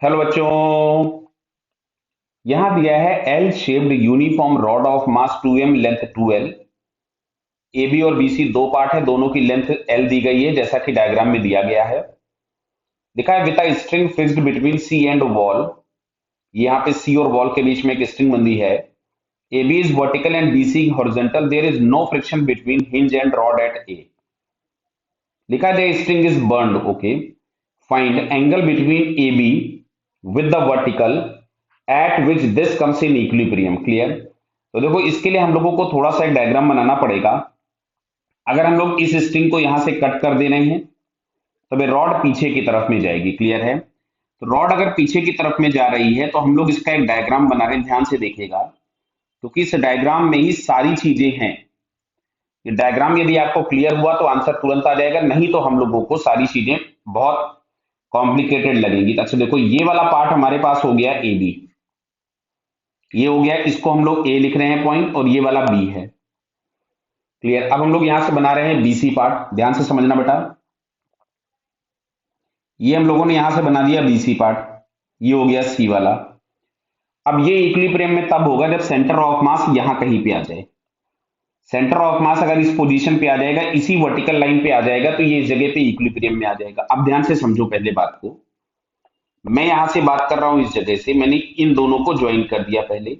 Hello बच्चों। यहां दिया है L shaped uniform rod of mass 2m length 2l। A B और बी सी दो पार्ट है, दोनों की लेंथ एल दी गई है जैसा कि डायग्राम में दिया गया है। लिखा है with a string fixed between C and wall. यहाँ पे सी और वॉल के बीच में एक स्ट्रिंग बंधी है। A B is vertical and B C horizontal, there is no friction between hinge and rod at A. लिखा है the string is burned, okay. Find angle between A B with the vertical at which this comes in equilibrium. Clear. तो देखो इसके लिए हम लोगों को थोड़ा सा एक डायग्राम बनाना पड़ेगा। अगर हम लोग इस स्ट्रिंग को यहां से कट कर दे रहे हैं तो ये रॉड पीछे की तरफ में जाएगी। क्लियर है। तो रॉड अगर पीछे की तरफ में जा रही है तो हम लोग इसका एक डायग्राम बना रहे हैं, ध्यान से देखिएगा क्योंकि इस डायग्राम में ही सारी चीजें हैं। ये डायग्राम यदि आपको क्लियर हुआ तो आंसर तुरंत आ जाएगा, नहीं तो हम लोगों को सारी चीजें बहुत कॉम्प्लिकेटेड लगेगी। अच्छा देखो ये वाला पार्ट हमारे पास हो गया ए बी, ये हो गया, इसको हम लोग ए लिख रहे हैं पॉइंट, और ये वाला बी है। क्लियर। अब हम लोग यहां से बना रहे हैं बीसी पार्ट, ध्यान से समझना बेटा। ये हम लोगों ने यहां से बना दिया बीसी पार्ट, ये हो गया सी वाला। अब ये इक्विलिब्रियम में तब होगा जब सेंटर ऑफ मास यहां कहीं पे आ जाए। सेंटर ऑफ मास अगर इस पोजीशन पे आ जाएगा, इसी वर्टिकल लाइन पे आ जाएगा, तो ये इस जगह पे इक्विलिब्रियम में आ जाएगा। अब ध्यान से समझो पहले बात को। मैं यहां से बात कर रहा हूं इस जगह से, मैंने इन दोनों को ज्वाइन कर दिया पहले।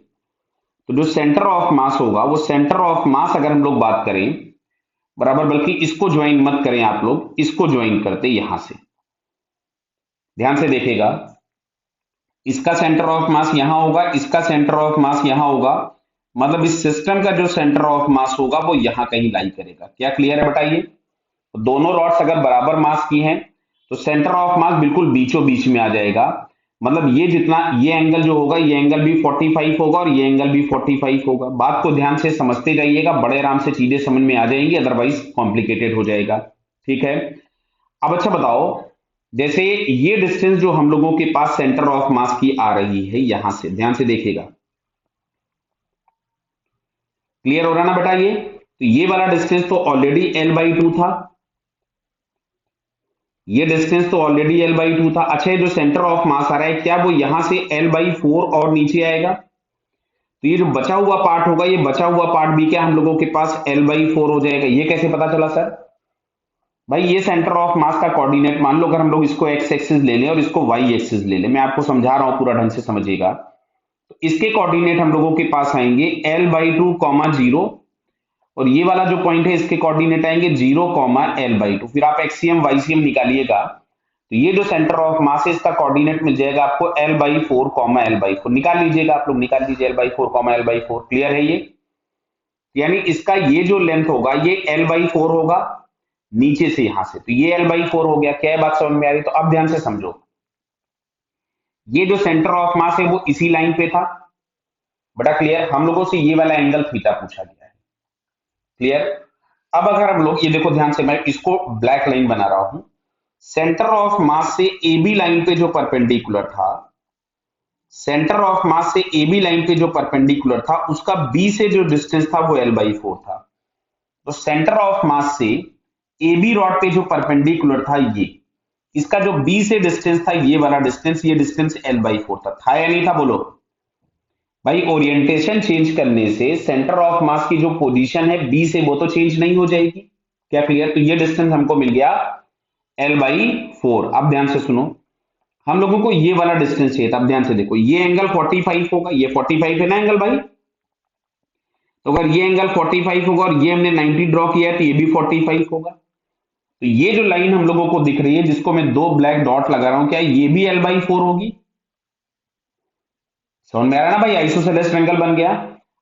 तो जो सेंटर ऑफ मास होगा वो सेंटर ऑफ मास अगर हम लोग बात करें बराबर, बल्कि इसको ज्वाइन मत करें आप लोग, इसको ज्वाइन करते यहां से। ध्यान से देखेगा, इसका सेंटर ऑफ मास यहां होगा, इसका सेंटर ऑफ मास यहां होगा, मतलब इस सिस्टम का जो सेंटर ऑफ मास होगा वो यहां कहीं लाई करेगा। क्या क्लियर है बताइए। तो दोनों रॉड्स अगर बराबर मास की हैं तो सेंटर ऑफ मास बिल्कुल बीचों बीच में आ जाएगा। मतलब ये जितना ये एंगल जो होगा, ये एंगल भी 45 होगा और ये एंगल भी 45 होगा। बात को ध्यान से समझते जाइएगा, बड़े आराम से चीजें समझ में आ जाएंगी, अदरवाइज कॉम्प्लिकेटेड हो जाएगा। ठीक है। अब अच्छा बताओ, जैसे ये डिस्टेंस जो हम लोगों के पास सेंटर ऑफ मास की आ रही है यहां से, ध्यान से देखिएगा। क्लियर हो रहा ना बेटा ये। तो ये वाला डिस्टेंस तो ऑलरेडी L/2 था, ये डिस्टेंस तो ऑलरेडी L/2 था। अच्छा ये जो सेंटर ऑफ मास आ रहा है, क्या वो यहां से L/4 और नीचे आएगा? तो ये जो बचा हुआ पार्ट होगा, ये बचा हुआ पार्ट भी क्या हम लोगों के पास L/4 हो जाएगा। ये कैसे पता चला सर? भाई ये सेंटर ऑफ मास का कोऑर्डिनेट मान लो, अगर हम लोग इसको एक्स एक्सिस ले लें और इसको वाई एक्सिस ले लें, मैं आपको समझा रहा हूं पूरा ढंग से समझिएगा। तो इसके कोऑर्डिनेट हम लोगों के पास आएंगे L/2 कॉमा 0, और ये वाला जो पॉइंट है इसके कोऑर्डिनेट आएंगे 0 कॉमा L/2। फिर आप एक्सीएम वाईसीएम निकालिएगा तो ये जो सेंटर ऑफ मास है इसका कोऑर्डिनेट मिल जाएगा आपको L/4 कॉमा L/4। निकाल लीजिएगा आप लोग, निकाल लीजिए L/4 कॉमा L/4। क्लियर है ये। यानी इसका ये जो लेंथ होगा ये L/4 होगा नीचे से यहां से, तो ये L/4 हो गया। क्या है बात समझ में आ रही? तो अब ध्यान से समझो, ये जो सेंटर ऑफ मास है वो इसी लाइन पे था बेटा। क्लियर। हम लोगों से ये वाला एंगल थीटा पूछा गया है। क्लियर। अब अगर हम लोग ये देखो ध्यान से, मैं इसको ब्लैक लाइन बना रहा हूं। सेंटर ऑफ मास से ए बी लाइन पे जो परपेंडिकुलर था, सेंटर ऑफ मास से ए बी लाइन पे जो परपेंडिकुलर था उसका बी से जो डिस्टेंस था वो L/4 था। तो सेंटर ऑफ मास से ए बी रॉड पे जो परपेंडिकुलर था ये, इसका जो बी से डिस्टेंस था ये वाला डिस्टेंस, ये डिस्टेंस L/4 था या नहीं था? बोलो भाई। ओरिएंटेशन चेंज करने से सेंटर ऑफ मास की जो पोजीशन है बी से वो तो चेंज नहीं हो जाएगी। क्या क्लियर? तो ये डिस्टेंस हमको मिल गया L/4। अब ध्यान से सुनो, हम लोगों को ये वाला डिस्टेंस चाहिए था। अब ध्यान से देखो, ये एंगल 45 होगा, ये 45 है ना एंगल भाई। तो अगर ये एंगल 45 होगा और ये हमने 90 ड्रॉ किया है तो ये भी 45 होगा। तो ये जो लाइन हम लोगों को दिख रही है जिसको मैं दो ब्लैक डॉट लगा रहा हूं, क्या ये भी L/4 होगी? समझ में आ रहा है ना भाई, आइसोसेलेस ट्रायंगल बन गया।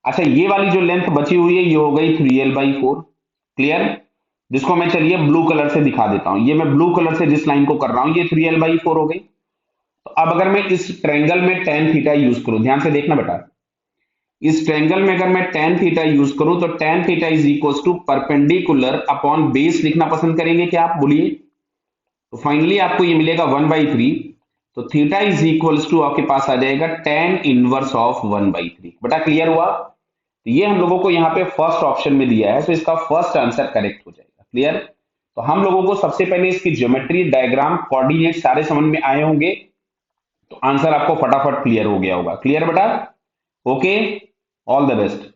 अच्छा ये वाली जो लेंथ बची हुई है ये हो गई 3L/4। क्लियर। जिसको मैं चलिए ब्लू कलर से दिखा देता हूं, ये मैं ब्लू कलर से जिस लाइन को कर रहा हूं ये 3L/4 हो गई। तो अब अगर मैं इस ट्रायंगल में tan थीटा यूज करूं, ध्यान से देखना बेटा, इस ट्रायंगल में अगर मैं tan थीटा यूज करूं तो tan theta is equal to perpendicular upon base लिखना पसंद करेंगे क्या आप? बोलिए। तो फाइनली आपको ये मिलेगा 1/3। तो थीटा इज इक्वल टू आपके पास आ जाएगा tan इनवर्स ऑफ 1/3। बेटा क्लियर हुआ? तो ये हम लोगों को यहाँ पे फर्स्ट ऑप्शन में दिया है, तो इसका फर्स्ट आंसर करेक्ट हो जाएगा। क्लियर। तो हम लोगों को सबसे पहले इसकी ज्योमेट्री, डायग्राम, कोऑर्डिनेट सारे समझ में आए होंगे। तो आंसर आपको फटाफट क्लियर हो गया होगा। क्लियर बेटा? Okay, all the best.